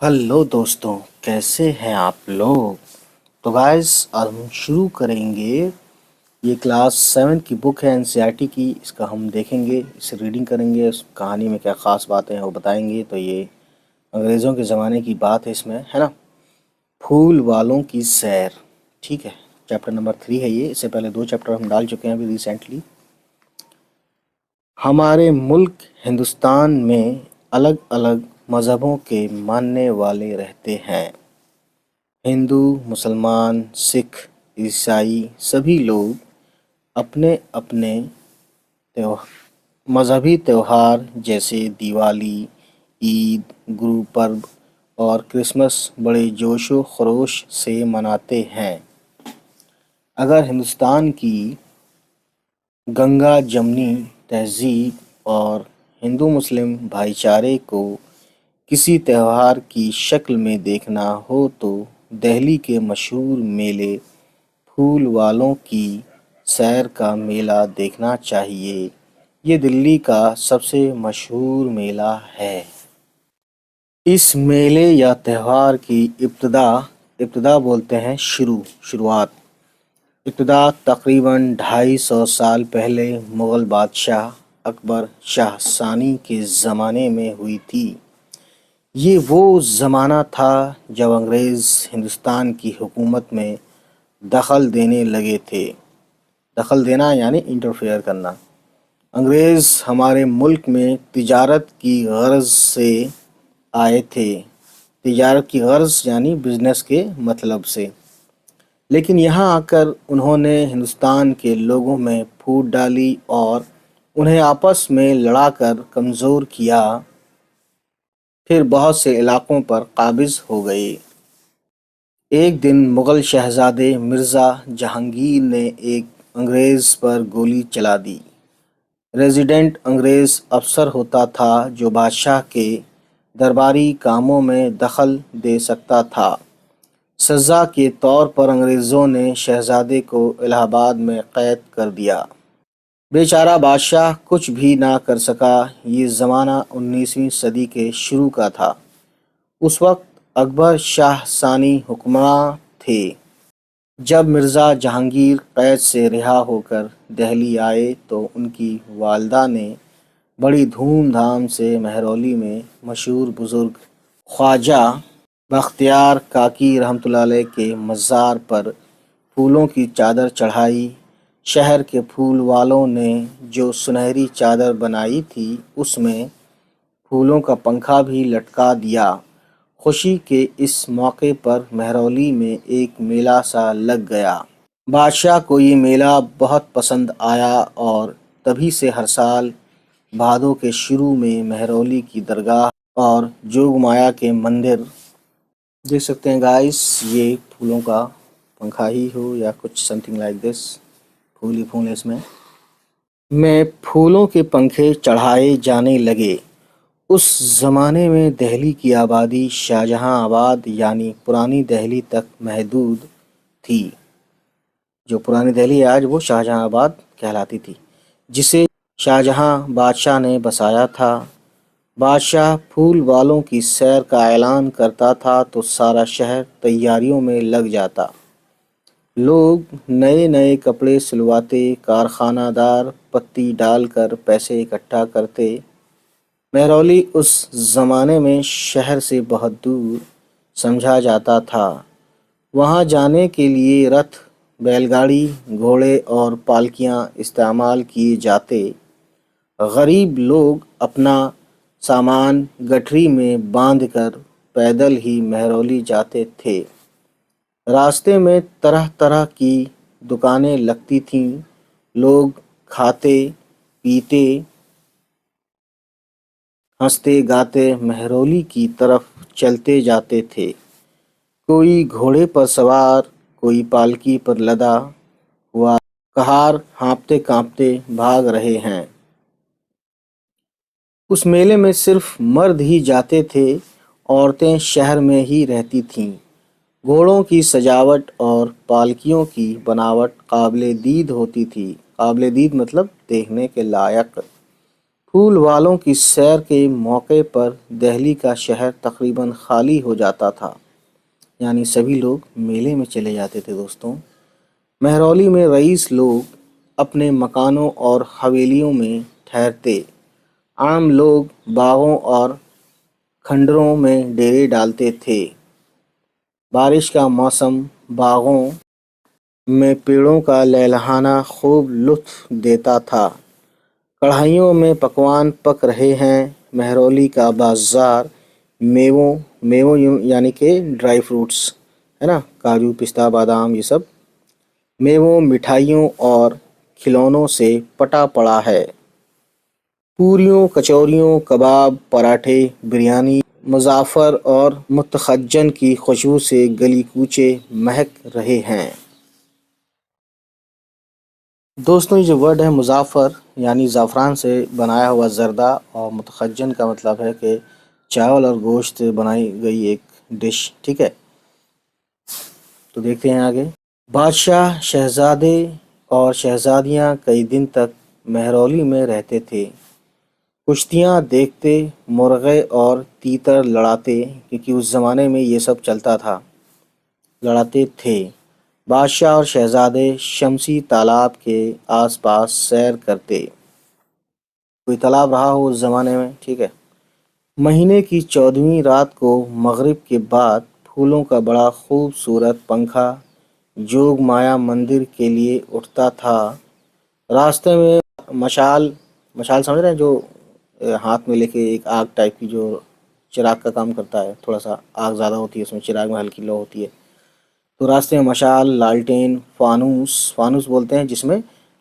Hello दोस्तों, कैसे हैं आप लोग। तो गाइस आज हम शुरू करेंगे। ये क्लास 7 की बुक है एनसीईआरटी की। इसका हम देखेंगे, इसे रीडिंग करेंगे, उस कहानी में क्या ख़ास बातें हैं वो बताएंगे। तो ये अंग्रेज़ों के ज़माने की बात है इसमें, है ना। फूल वालों की सैर, ठीक है। चैप्टर नंबर 3 है ये। इससे पहले 2 चैप्टर हम डाल चुके हैं अभी रिसेंटली। हमारे मुल्क हिंदुस्तान में अलग अलग मज़हबों के मानने वाले रहते हैं। हिंदू, मुसलमान, सिख, ईसाई सभी लोग अपने अपने मजहबी त्यौहार जैसे दिवाली, ईद, गुरु पर्व और क्रिसमस बड़े जोशो खरोश से मनाते हैं। अगर हिंदुस्तान की गंगा जमनी तहजीब और हिंदू मुस्लिम भाईचारे को किसी त्यौहार की शक्ल में देखना हो तो दिल्ली के मशहूर मेले फूल वालों की सैर का मेला देखना चाहिए। ये दिल्ली का सबसे मशहूर मेला है। इस मेले या त्यौहार की इब्तिदा बोलते हैं शुरुआत। इब्तिदा तकरीबन 250 साल पहले मुग़ल बादशाह अकबर शाह सानी के ज़माने में हुई थी। ये वो ज़माना था जब अंग्रेज़ हिंदुस्तान की हुकूमत में दखल देने लगे थे। दखल देना यानी इंटरफेयर करना। अंग्रेज़ हमारे मुल्क में तिजारत की गर्ज से आए थे। तिजारत की गर्ज यानी बिजनेस के मतलब से। लेकिन यहाँ आकर उन्होंने हिंदुस्तान के लोगों में फूट डाली और उन्हें आपस में लड़ाकर कमज़ोर किया। फिर बहुत से इलाक़ों पर काबिज़ हो गए। एक दिन मुग़ल शहज़ादे मिर्ज़ा जहांगीर ने एक अंग्रेज़ पर गोली चला दी। रेजिडेंट अंग्रेज़ अफसर होता था जो बादशाह के दरबारी कामों में दखल दे सकता था। सज़ा के तौर पर अंग्रेज़ों ने शहज़ादे को इलाहाबाद में क़ैद कर दिया। बेचारा बादशाह कुछ भी ना कर सका। ये ज़माना 19वीं सदी के शुरू का था। उस वक्त अकबर शाह सानी हुक्मरां थे। जब मिर्ज़ा जहांगीर क़ैद से रिहा होकर दिल्ली आए तो उनकी वालदा ने बड़ी धूमधाम से महरौली में मशहूर बुज़ुर्ग ख्वाजा बख्तियार काकी रहमतुल्लाह अलैह के मज़ार पर फूलों की चादर चढ़ाई। शहर के फूल वालों ने जो सुनहरी चादर बनाई थी उसमें फूलों का पंखा भी लटका दिया। खुशी के इस मौके पर महरौली में एक मेला सा लग गया। बादशाह को ये मेला बहुत पसंद आया और तभी से हर साल भादों के शुरू में महरौली की दरगाह और जोगमाया के मंदिर, देख सकते हैं गाइस, ये फूलों का पंखा ही हो या कुछ समथिंग लाइक दिस, फूल ही फूल इसमें में फूलों के पंखे चढ़ाए जाने लगे। उस ज़माने में दिल्ली की आबादी शाहजहां आबाद यानी पुरानी दिल्ली तक महदूद थी। जो पुरानी दिल्ली है आज वो शाहजहां आबाद कहलाती थी, जिसे शाहजहां बादशाह ने बसाया था। बादशाह फूल वालों की सैर का ऐलान करता था तो सारा शहर तैयारियों में लग जाता। लोग नए नए कपड़े सिलवाते, कारखानादार पत्ती डालकर पैसे इकट्ठा करते। महरौली उस ज़माने में शहर से बहुत दूर समझा जाता था। वहाँ जाने के लिए रथ, बैलगाड़ी, घोड़े और पालकियाँ इस्तेमाल किए जाते। गरीब लोग अपना सामान गठरी में बांधकर पैदल ही महरौली जाते थे। रास्ते में तरह तरह की दुकानें लगती थीं। लोग खाते पीते हंसते गाते महरौली की तरफ चलते जाते थे। कोई घोड़े पर सवार, कोई पालकी पर लदा हुआ कहार हाँफते काँपते भाग रहे हैं। उस मेले में सिर्फ मर्द ही जाते थे, औरतें शहर में ही रहती थीं। घोड़ों की सजावट और पालकियों की बनावट काबिले दीद होती थी। काबिले दीद मतलब देखने के लायक। پھول والوں کی سیر کے موقع پر دہلی کا شہر تقریباً خالی ہو جاتا تھا، یعنی سبھی لوگ میلے میں چلے جاتے تھے دوستوں۔ مہرولی میں رئیس لوگ اپنے مکانوں اور حویلیوں میں ٹھہرتے، عام لوگ باغوں اور کھنڈروں میں ڈیرے ڈالتے تھے۔ بارش کا موسم باغوں میں پیڑوں کا لہلہانا خوب لطف دیتا تھا۔ کڑھائیوں میں پکوان پک رہے ہیں۔ مہرولی کا بازار میووں یعنی کہ ڈرائی فروٹس ہے نا، کاجو پستہ بادام، یہ سب میووں، مٹھائیوں اور کھلونوں سے پٹا پڑا ہے۔ پوریوں، کچوریوں، کباب، پراٹھے، بریانی، مظافر اور متخجن کی خوشبو سے گلی کوچے مہک رہے ہیں۔ دوستوں، یہ جو ورڈ ہے مظافر یعنی زعفران سے بنایا ہوا زردہ، اور متخجن کا مطلب ہے کہ چاول اور گوشت سے بنائی گئی ایک ڈش، ٹھیک ہے۔ تو دیکھتے ہیں آگے۔ بادشاہ، شہزادے اور شہزادیاں کئی دن تک مہرولی میں رہتے تھے، کشتیاں دیکھتے، مرغے اور تیتر لڑاتے، کیونکہ اس زمانے میں یہ سب چلتا تھا، لڑاتے تھے۔ بادشاہ اور شہزادے شمسی تالاب کے آس پاس سیر کرتے، کوئی تالاب رہا ہو اس زمانے میں، ٹھیک ہے۔ مہینے کی 14ویں رات کو مغرب کے بعد پھولوں کا بڑا خوبصورت پنکھا جوگ مایا مندر کے لیے اٹھتا تھا۔ راستے میں مشال سمجھ رہے ہیں، جو ہاتھ میں لے کے ایک آگ ٹائپ کی جو چراغ کا کام کرتا ہے، تھوڑا سا آگ زیادہ ہوتی ہے اس میں، چراغ میں ہلکی لو ہوتی ہے۔ تو راستے میں مشال، لالٹین، فانوس بولتے ہیں جس میں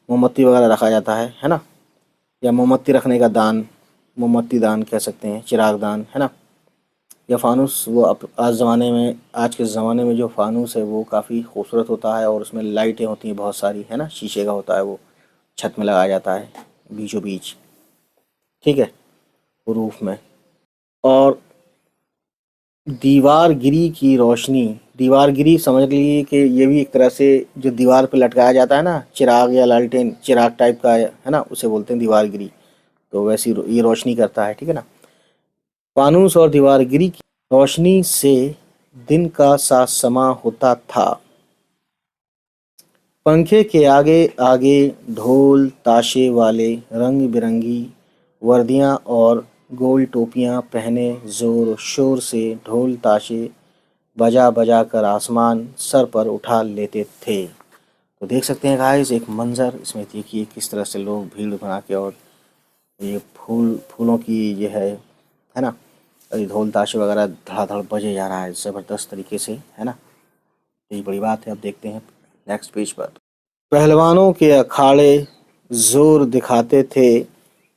موم بتی وغیرہ رکھا جاتا ہے نا، یا موم بتی رکھنے کا دان، موم بتی دان کہہ سکتے ہیں، چراغ دان ہے نا، یا فانوس۔ وہ آج کے زمانے میں جو فانوس ہے وہ کافی خوبصورت ہوتا ہے، اور اس میں لائٹیں ہوتی ہیں بہت ساری ہے نا، شیشے کا ہوتا ہے، وہ چھت میں لگایا جاتا ہے بیچوں بیچ، ٹھیک ہے، روف میں۔ اور دیوار گری کی روشنی، دیوار گری سمجھ لیجیے کہ یہ بھی ایک طرح سے جو دیوار پہ لٹکایا جاتا ہے نا، چراغ یا لالٹین، چراغ ٹائپ کا ہے نا، اسے بولتے ہیں دیوار گری، تو ویسی یہ روشنی کرتا ہے، ٹھیک ہے نا۔ فانوس اور دیوار گری کی روشنی سے دن کا سا سما ہوتا تھا۔ پنکھے کے آگے آگے ڈھول تاشے والے رنگ برنگی وردیاں اور گول ٹوپیاں پہنے زور و شور سے ڈھول تاشے بجا بجا کر آسمان سر پر اٹھا لیتے تھے۔ تو دیکھ سکتے ہیں گائز ایک منظر، اس میں دیکھیے کس طرح سے لوگ بھیڑ بنا کے، اور یہ پھولوں کی یہ ہے نا، ڈھول تاشے وغیرہ دھڑا دھڑ بجے جا رہا ہے زبردست طریقے سے، ہے نا، یہی بڑی بات ہے۔ اب دیکھتے ہیں نیکسٹ پیج پر۔ پہلوانوں کے اکھاڑے زور دکھاتے تھے،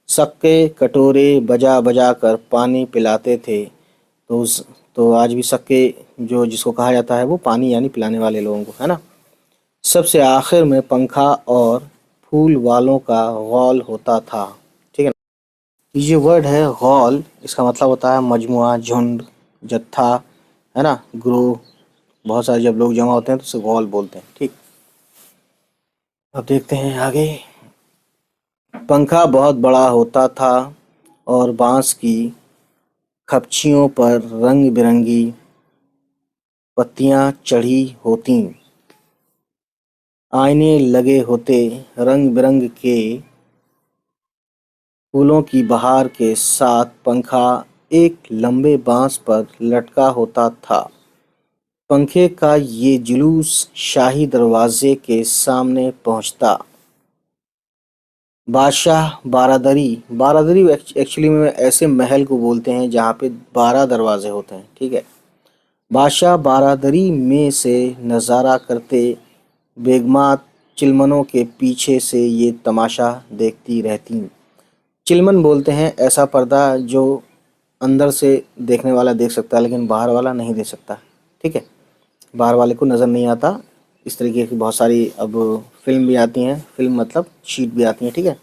سکے کٹورے بجا بجا کر پانی پلاتے تھے۔ تو آج بھی سکے جو جس کو کہا جاتا ہے وہ پانی یعنی پلانے والے لوگوں کو، ہے نا۔ سب سے آخر میں پنکھا اور پھول والوں کا غول ہوتا تھا، ٹھیک ہے نا۔ یہ ورڈ ہے غول، اس کا مطلب ہوتا ہے مجموعہ، جھنڈ، جتھا، ہے نا، گروہ، بہت سارے جب لوگ جمع ہوتے ہیں تو اسے غول بولتے ہیں، ٹھیک۔ اب دیکھتے ہیں آگے۔ پنکھا بہت بڑا ہوتا تھا اور بانس کی کھپچیوں پر رنگ برنگی پتیاں چڑھی ہوتیں، آئینے لگے ہوتے، رنگ برنگ کے پھولوں کی بہار کے ساتھ پنکھا ایک لمبے بانس پر لٹکا ہوتا تھا۔ پنکھے کا یہ جلوس شاہی دروازے کے سامنے پہنچتا۔ بادشاہ بارادری ایکچولی میں ایسے محل کو بولتے ہیں جہاں پہ 12 دروازے ہوتے ہیں، ٹھیک ہے۔ بادشاہ بارادری میں سے نظارہ کرتے، بیگمات چلمنوں کے پیچھے سے یہ تماشا دیکھتی رہتیں۔ چلمن بولتے ہیں ایسا پردہ جو اندر سے دیکھنے والا دیکھ سکتا ہے لیکن باہر والا نہیں دیکھ سکتا، ٹھیک ہے، باہر والے کو نظر نہیں آتا۔ اس طریقے کی بہت ساری اب فلم بھی آتی ہیں، فلم مطلب شیٹ بھی آتی ہیں، ٹھیک ہے۔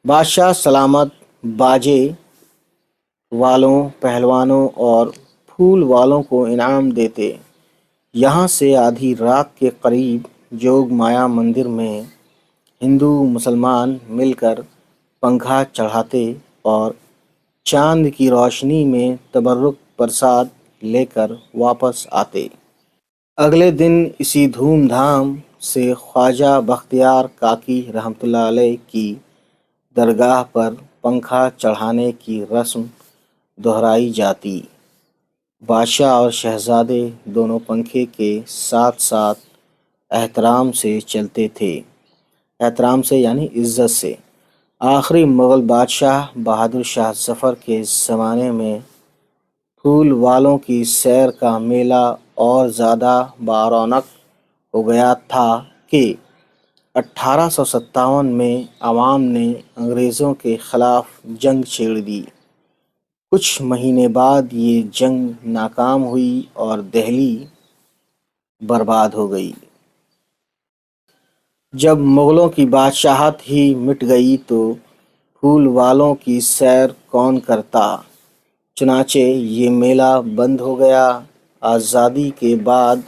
بادشاہ سلامت باجے والوں، پہلوانوں اور پھول والوں کو انعام دیتے۔ یہاں سے آدھی رات کے قریب جوگ مایا مندر میں ہندو مسلمان مل کر पंखा चढ़ाते और चांद की रोशनी में तबर्रुक प्रसाद लेकर वापस आते। अगले दिन इसी धूमधाम से ख्वाजा बख्तियार काकी रहमतुल्लाह अलैह की दरगाह पर पंखा चढ़ाने की रस्म दोहराई जाती। बादशाह और शहजादे दोनों पंखे के साथ साथ एहतराम से चलते थे। एहतराम से यानी इज्जत से। आखिरी मुग़ल बादशाह बहादुर शाह ज़फ़र के ज़माने में फूल वालों की सैर का मेला और ज़्यादा बारौनक हो गया था कि 1857 में अवाम ने अंग्रेज़ों के ख़िलाफ़ जंग छेड़ दी। कुछ महीने बाद ये जंग नाकाम हुई और दिल्ली बर्बाद हो गई। जब मुग़लों की बादशाहत ही मिट गई तो फूल वालों की सैर कौन करता। चुनाचे ये मेला बंद हो गया। आज़ादी के बाद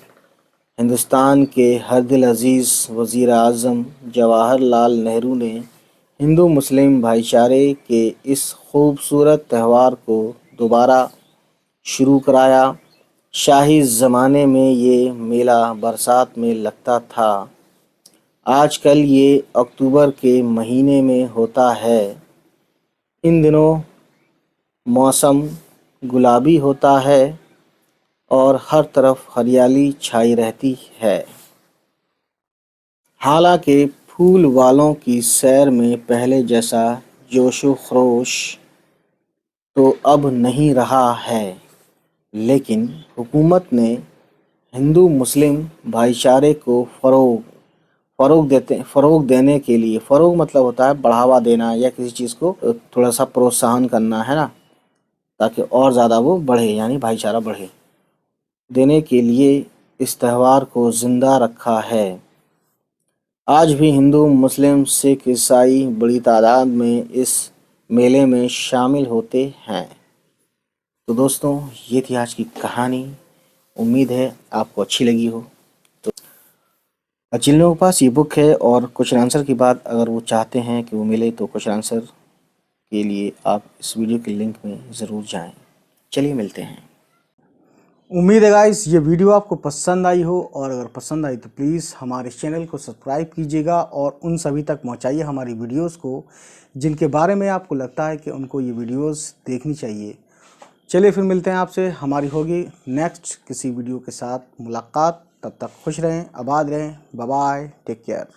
हिंदुस्तान के हर दिल अज़ीज़ वज़ीर आज़म जवाहरलाल नेहरू ने हिंदू मुस्लिम भाईचारे के इस खूबसूरत त्यौहार को दोबारा शुरू कराया। शाही ज़माने में ये मेला बरसात में लगता था। आजकल ये अक्टूबर के महीने में होता है। इन दिनों मौसम गुलाबी होता है और हर तरफ हरियाली छाई रहती है। हालांकि फूल वालों की सैर में पहले जैसा जोशो खरोश तो अब नहीं रहा है, लेकिन हुकूमत ने हिंदू मुस्लिम भाईचारे को फ़रोग देने के लिए, फ़रोग मतलब होता है बढ़ावा देना या किसी चीज़ को थोड़ा सा प्रोत्साहन करना, है ना, ताकि और ज़्यादा वो बढ़े, यानी भाईचारा बढ़े, देने के लिए इस त्यौहार को ज़िंदा रखा है। आज भी हिंदू मुस्लिम सिख ईसाई बड़ी तादाद में इस मेले में शामिल होते हैं। तो दोस्तों, ये थी आज की कहानी। उम्मीद है आपको अच्छी लगी हो। तो जिन लोगों के पास ये बुक है और क्वेश्चन आंसर की बात अगर वो चाहते हैं कि वो मिले, तो क्वेश्चन आंसर के लिए आप इस वीडियो के लिंक में ज़रूर जाएं। चलिए मिलते हैं। उम्मीद है गाइस ये वीडियो आपको पसंद आई हो, और अगर पसंद आई तो प्लीज़ हमारे चैनल को सब्सक्राइब कीजिएगा और उन सभी तक पहुंचाइए हमारी वीडियोस को जिनके बारे में आपको लगता है कि उनको ये वीडियोस देखनी चाहिए। चलिए फिर मिलते हैं आपसे, हमारी होगी नेक्स्ट किसी वीडियो के साथ मुलाकात। तब तक खुश रहें, आबाद रहें, बाय बाय, टेक केयर।